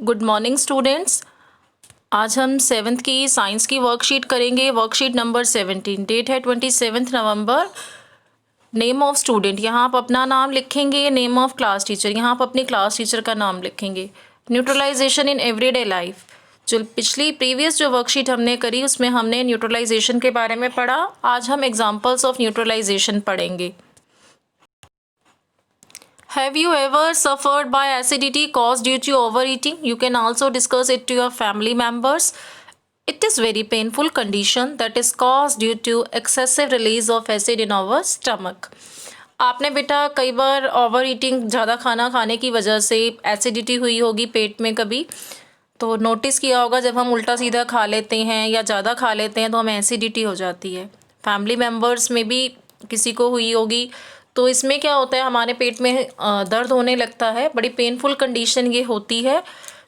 Good morning students. आज हम seventh की साइंस की वर्कशीट करेंगे। Worksheet number 17। डेट है 27 नवंबर। नेम ऑफ स्टूडेंट, यहाँ आप अपना नाम लिखेंगे। नेम ऑफ क्लास टीचर, यहाँ आप अपनी क्लास टीचर का नाम लिखेंगे। न्यूट्रलाइजेशन इन एवरीडे लाइफ, जो पिछली प्रीवियस जो वर्कशीट हमने करी उसमें हमने न्यूट्रलाइजेशन के बारे में पढ़ा। आज हम एग्जाम्पल्स ऑफ न्यूट्रलाइजेशन पढ़ेंगे। Have you ever suffered by acidity caused due to overeating? You can also discuss it to your family members. It is very painful condition that is caused due to excessive release of acid in our stomach. आपने बेटा कई बार over eating, ज़्यादा खाना खाने की वजह से acidity हुई होगी पेट में कभी, तो नोटिस किया होगा जब हम उल्टा सीधा खा लेते हैं या ज़्यादा खा लेते हैं तो हमें एसिडिटी हो जाती है। फैमिली मेम्बर्स में भी किसी को हुई होगी। तो इसमें क्या होता है, हमारे पेट में दर्द होने लगता है। बड़ी पेनफुल कंडीशन ये होती है।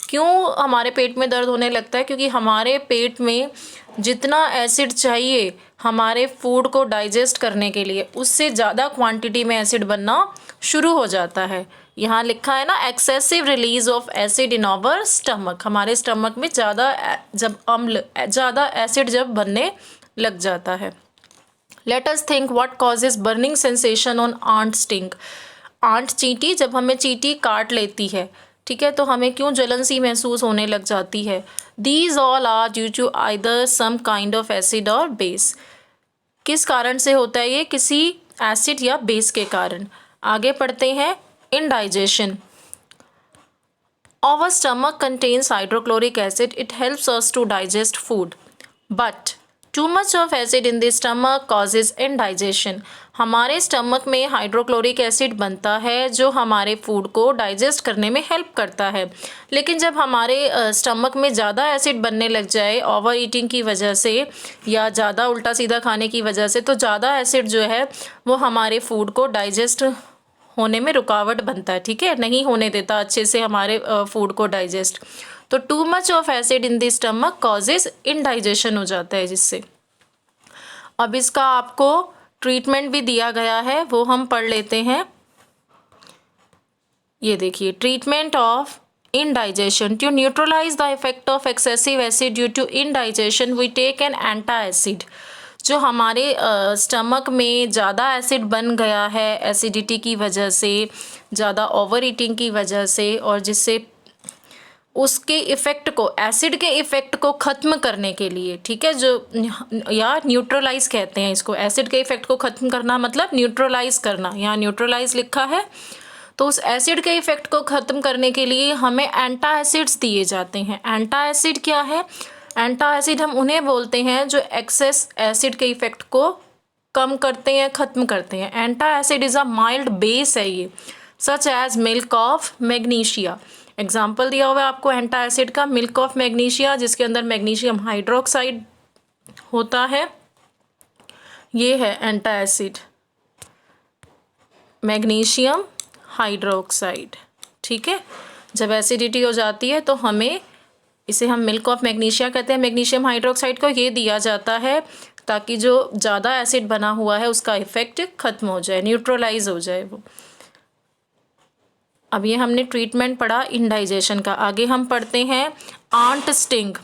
क्यों हमारे पेट में दर्द होने लगता है? क्योंकि हमारे पेट में जितना एसिड चाहिए हमारे फूड को डाइजेस्ट करने के लिए, उससे ज़्यादा क्वांटिटी में एसिड बनना शुरू हो जाता है। यहाँ लिखा है ना, excessive release of acid in our stomach. हमारे स्टमक में ज़्यादा एसिड जब बनने लग जाता है। Let us think what causes burning sensation on ant sting. Ant चींटी, जब हमें चींटी काट लेती है, ठीक है, तो हमें क्यों जलन सी महसूस होने लग जाती है? These all are due to either some kind of acid or base. किस कारण से होता है ये? किसी एसिड या बेस के कारण। आगे पढ़ते हैं। Indigestion. Our stomach contains hydrochloric acid. It helps us to digest food. But too much of acid in the stomach causes indigestion. हमारे स्टमक में हाइड्रोक्लोरिक एसिड बनता है जो हमारे फूड को डाइजेस्ट करने में हेल्प करता है। लेकिन जब हमारे स्टमक में ज़्यादा एसिड बनने लग जाए ओवर ईटिंग की वजह से या ज़्यादा उल्टा सीधा खाने की वजह से, तो ज़्यादा एसिड जो है वो हमारे फूड को डाइजेस्ट होने में रुकावट बनता है, ठीक है, नहीं होने देता अच्छे से हमारे फूड को डाइजेस्ट। तो too much of acid in the stomach causes indigestion हो जाता है जिससे। अब इसका आपको ट्रीटमेंट भी दिया गया है, वो हम पढ़ लेते हैं। ये देखिए, treatment of indigestion. To neutralize the effect of excessive acid due to indigestion we take an antacid. जो हमारे स्टमक में ज़्यादा एसिड बन गया है एसिडिटी की वजह से, ज़्यादा ओवर ईटिंग की वजह से, और जिससे उसके इफ़ेक्ट को, एसिड के इफ़ेक्ट को ख़त्म करने के लिए, ठीक है, जो या न्यूट्रलाइज कहते हैं इसको। एसिड के इफ़ेक्ट को ख़त्म करना मतलब न्यूट्रलाइज करना, यहाँ न्यूट्रलाइज लिखा है। तो उस एसिड के इफ़ेक्ट को ख़त्म करने के लिए हमें एंटा एसिड्स दिए जाते हैं। एंटा एसिड क्या है? एंटा एसिड हम उन्हें बोलते हैं जो एक्सेस एसिड के इफ़ेक्ट को कम करते हैं, ख़त्म करते हैं। Antacid is a mild base है ये, such as milk of magnesia. Example दिया हुआ है आपको एंटा एसिड का, मिल्क ऑफ मैग्नीशिया, जिसके अंदर मैग्नीशियम हाइड्रोक्साइड होता है। ये है एंटा एसिड, मैग्नीशियम हाइड्रोक्साइड, ठीक है। जब एसिडिटी हो जाती है तो हमें इसे हम मिल्क ऑफ मैग्नीशिया कहते हैं, मैग्नीशियम हाइड्रोक्साइड को। ये दिया जाता है ताकि जो ज़्यादा एसिड बना हुआ है उसका इफ़ेक्ट ख़त्म हो जाए, न्यूट्रलाइज हो जाए वो। अब ये हमने ट्रीटमेंट पढ़ा इंडाइजेशन का। आगे हम पढ़ते हैं ant sting.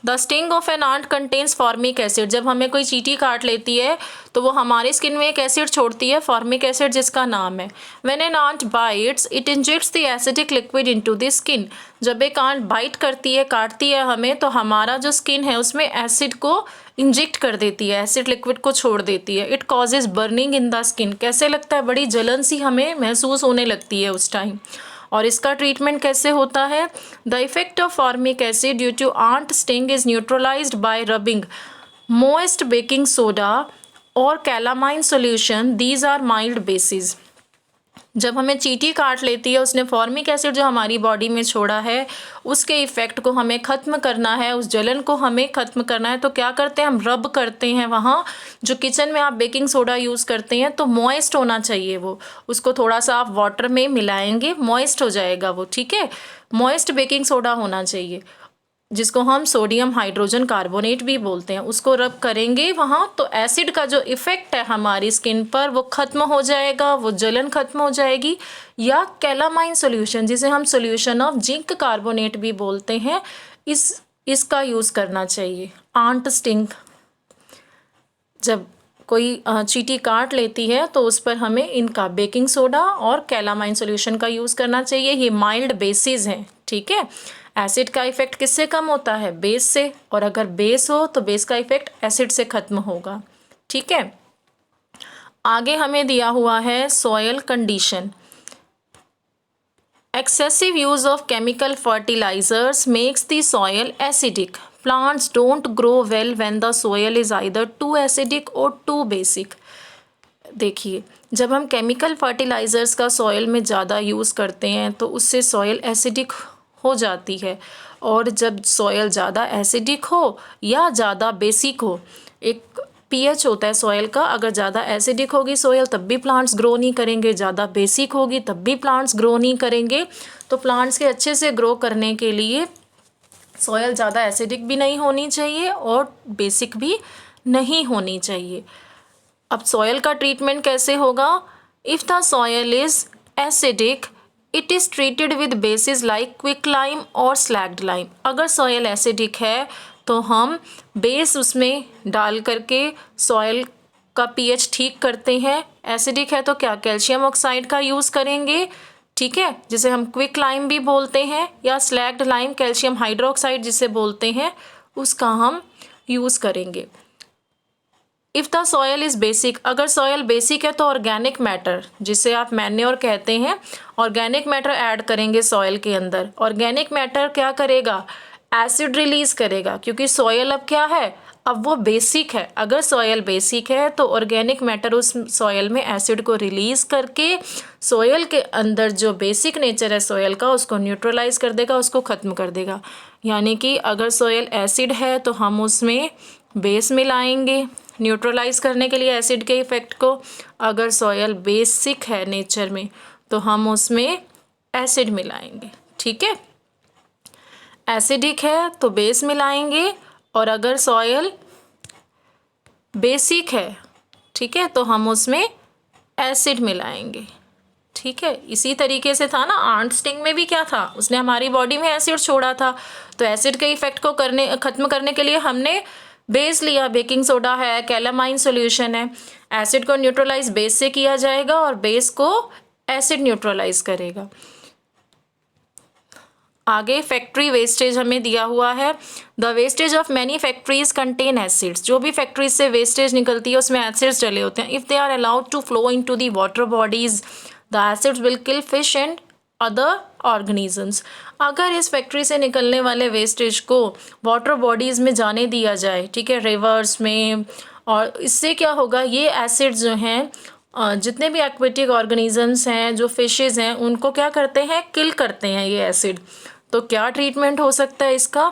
The sting of an ant contains formic acid. जब हमें कोई चींटी काट लेती है तो वो हमारी स्किन में एक एसिड छोड़ती है, फॉर्मिक एसिड, जिसका नाम है। When an ant bites it injects the acidic liquid into the skin. जब एक आंट बाइट करती है, काटती है हमें, तो हमारा जो स्किन है उसमें एसिड को इंजेक्ट कर देती है, एसिड लिक्विड को छोड़ देती है। It causes burning in the skin. कैसे लगता है? बड़ी जलन सी हमें महसूस होने लगती है उस टाइम। और इसका ट्रीटमेंट कैसे होता है? The effect of formic acid due to ant sting is neutralized by rubbing moist baking soda और calamine solution. These are mild bases. जब हमें चींटी काट लेती है, उसने फॉर्मिक एसिड जो हमारी बॉडी में छोड़ा है उसके इफ़ेक्ट को हमें ख़त्म करना है, उस जलन को हमें ख़त्म करना है। तो क्या करते हैं? हम रब करते हैं वहाँ। जो किचन में आप बेकिंग सोडा यूज़ करते हैं तो मॉइस्ट होना चाहिए वो, उसको थोड़ा सा आप वाटर में मिलाएंगे, मॉइस्ट हो जाएगा वो, ठीक है, मॉइस्ट बेकिंग सोडा होना चाहिए। जिसको हम सोडियम हाइड्रोजन कार्बोनेट भी बोलते हैं, उसको रब करेंगे वहाँ तो एसिड का जो इफ़ेक्ट है हमारी स्किन पर वो ख़त्म हो जाएगा, वो जलन ख़त्म हो जाएगी। या कैलामाइन सॉल्यूशन जिसे हम सॉल्यूशन ऑफ जिंक कार्बोनेट भी बोलते हैं, इसका यूज़ करना चाहिए। आंट स्टिंग, जब कोई चींटी काट लेती है तो उस पर हमें इनका बेकिंग सोडा और कैलामाइन सॉल्यूशन का यूज़ करना चाहिए। ये माइल्ड बेसिस हैं, ठीक है। एसिड का इफ़ेक्ट किससे कम होता है? बेस से, और अगर बेस हो तो बेस का इफ़ेक्ट एसिड से ख़त्म होगा, ठीक है। आगे हमें दिया हुआ है soil condition. Excessive use of chemical fertilizers makes the soil acidic. Plants don't grow well when the soil is either too acidic or too basic. देखिए, जब हम केमिकल फर्टिलाइज़र्स का सॉयल में ज़्यादा यूज़ करते हैं तो उससे सॉयल एसिडिक हो जाती है, और जब सॉयल ज़्यादा एसिडिक हो या ज़्यादा बेसिक हो, एक पीएच होता है सॉयल का, अगर ज़्यादा एसिडिक होगी सॉयल तब भी प्लांट्स ग्रो नहीं करेंगे, ज़्यादा बेसिक होगी तब भी प्लांट्स ग्रो नहीं करेंगे। तो प्लांट्स के अच्छे से ग्रो करने के लिए सॉयल ज़्यादा एसिडिक भी नहीं होनी चाहिए और बेसिक भी नहीं होनी चाहिए। अब सॉयल का ट्रीटमेंट कैसे होगा? If the soil is acidic it is treated with basis like quick lime और स्लैग्ड लाइम। अगर सॉयल एसिडिक है तो हम बेस उसमें डाल करके सॉयल का पीएच ठीक करते हैं। एसिडिक है तो क्या कैल्शियम ऑक्साइड का यूज़ करेंगे, ठीक है, जिसे हम क्विक लाइम भी बोलते हैं, या स्लैग्ड लाइम कैल्शियम हाइड्रोक्साइड जिसे बोलते हैं, उसका हम यूज़ करेंगे। If the soil is basic, अगर सॉयल बेसिक है तो ऑर्गेनिक मैटर, जिसे आप मैन्योर कहते हैं, ऑर्गेनिक मैटर ऐड करेंगे सॉयल के अंदर। ऑर्गेनिक मैटर क्या करेगा? एसिड रिलीज़ करेगा, क्योंकि सॉयल अब क्या है? अब वो बेसिक है। अगर सॉयल बेसिक है तो ऑर्गेनिक मैटर उस सॉयल में एसिड को रिलीज़ करके सॉयल के अंदर जो बेसिक नेचर है सॉयल का उसको न्यूट्रलाइज कर देगा, उसको ख़त्म कर देगा। यानी कि अगर सॉयल एसिड है तो हम उसमें बेस मिलाएंगे न्यूट्रलाइज करने के लिए एसिड के इफ़ेक्ट को। अगर सॉयल बेसिक है नेचर में तो हम उसमें एसिड मिलाएंगे, ठीक है। एसिडिक है तो बेस मिलाएंगे, और अगर सॉयल बेसिक है, ठीक है, तो हम उसमें एसिड मिलाएंगे, ठीक है। इसी तरीके से था ना, आंट स्टिंग में भी क्या था, उसने हमारी बॉडी में एसिड छोड़ा था, तो एसिड के इफ़ेक्ट को ख़त्म करने के लिए हमने बेस लिया, बेकिंग सोडा है, कैलामाइन सॉल्यूशन है। एसिड को न्यूट्रलाइज बेस से किया जाएगा और बेस को एसिड न्यूट्रलाइज करेगा। आगे फैक्ट्री वेस्टेज हमें दिया हुआ है। The wastage of many factories contain acids. जो भी फैक्ट्रीज से वेस्टेज निकलती है उसमें एसिड्स डले होते हैं। If they are allowed to flow into the water bodies the acids will kill fish and other organisms. अगर इस फैक्ट्री से निकलने वाले वेस्टेज को वाटर बॉडीज़ में जाने दिया जाए, ठीक है, रिवर्स में, और इससे क्या होगा, ये एसिड्स जो हैं जितने भी एक्वेटिक ऑर्गेनिजम्स हैं, जो फिशेज़ हैं, उनको क्या करते हैं, किल करते हैं ये एसिड। तो क्या ट्रीटमेंट हो सकता है इसका?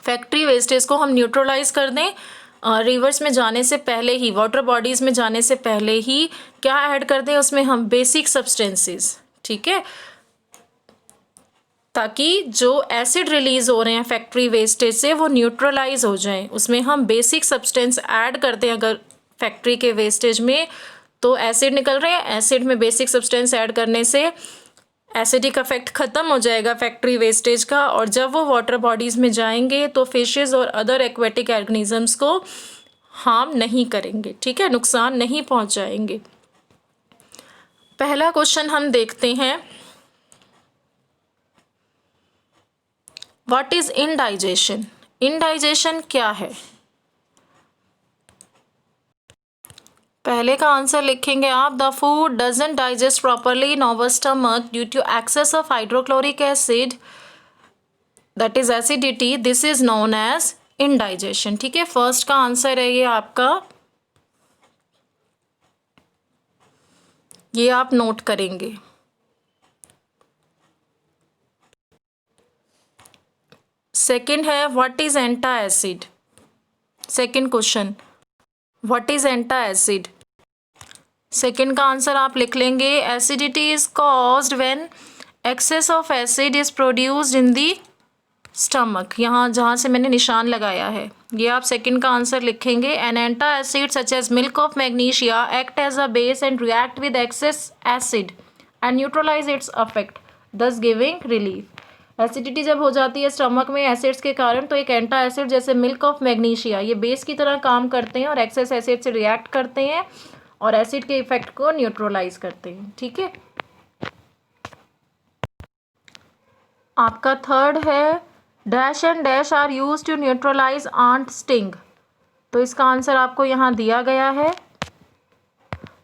फैक्ट्री वेस्टेज को हम न्यूट्रलाइज कर दें, रिवर्स में जाने से पहले ही, वाटर बॉडीज़ में जाने से पहले ही क्या ऐड कर दें उसमें हम, बेसिक सब्सटेंसेस, ठीक है, ताकि जो एसिड रिलीज़ हो रहे हैं फैक्ट्री वेस्टेज से वो न्यूट्रलाइज हो जाएं। उसमें हम बेसिक सब्सटेंस ऐड करते हैं अगर फैक्ट्री के वेस्टेज में, तो एसिड निकल रहे हैं, एसिड में बेसिक सब्सटेंस ऐड करने से एसिडिक इफेक्ट ख़त्म हो जाएगा फैक्ट्री वेस्टेज का, और जब वो वाटर बॉडीज़ में जाएंगे तो फिशेज़ और अदर एक्वेटिक ऑर्गेनिजम्स को हार्म नहीं करेंगे, ठीक है, नुकसान नहीं पहुंचाएंगे। पहला क्वेश्चन हम देखते हैं, व्हाट इज़ इनडाइजेशन? इनडाइजेशन क्या है? पहले का आंसर लिखेंगे आप, the food doesn't digest properly in our stomach due to excess of hydrochloric acid, that is acidity, this is known as indigestion, ठीक है। फर्स्ट का आंसर है ये आपका, ये आप नोट करेंगे। सेकंड है, what is antacid? Second question, what is antacid? Second का आंसर आप लिख लेंगे, acidity is caused when excess of acid is produced in the stomach, यहाँ जहाँ से मैंने निशान लगाया है, ये आप सेकंड का आंसर लिखेंगे। An antacid such as milk of magnesia act as a base and react with excess acid and neutralise its affect thus giving relief. Acidity जब हो जाती है स्टमक में एसिड्स के कारण, तो एक एंटा एसिड जैसे मिल्क ऑफ मैग्नीशिया ये बेस की तरह काम करते हैं और एक्सेस एसिड से रिएक्ट करते हैं और एसिड के इफेक्ट को न्यूट्रलाइज करते हैं। ठीक है, आपका थर्ड है dash and dash are use to neutralise ant sting. तो इसका आंसर आपको यहाँ दिया गया है।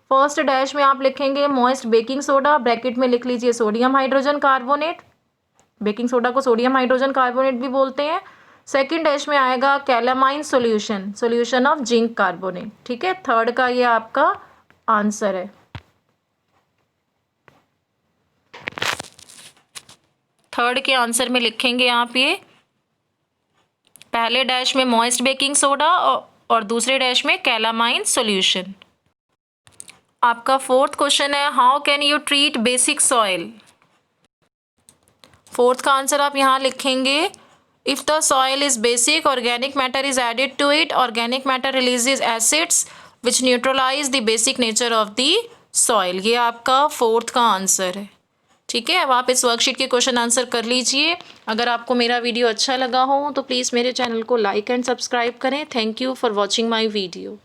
फर्स्ट डैश में आप लिखेंगे मॉइस्ट बेकिंग सोडा, ब्रैकेट में लिख लीजिए sodium hydrogen carbonate, baking soda को सोडियम हाइड्रोजन कार्बोनेट भी बोलते हैं। सेकंड डैश में आएगा calamine solution, solution of zinc carbonate. ठीक है, थर्ड का ये आपका आंसर है। थर्ड के आंसर में लिखेंगे आप ये पहले डैश में मॉइस्ट बेकिंग सोडा और दूसरे डैश में कैलामाइन सॉल्यूशन। आपका फोर्थ क्वेश्चन है how can you treat basic soil. Fourth का आंसर आप यहाँ लिखेंगे if the soil is basic organic matter is added to it, organic matter releases acids which neutralise the basic nature of the soil. ये आपका fourth का answer है। ठीक है, अब आप इस वर्कशीट के क्वेश्चन आंसर कर लीजिए। अगर आपको मेरा वीडियो अच्छा लगा हो तो प्लीज़ मेरे चैनल को लाइक एंड सब्सक्राइब करें। Thank you for watching my video.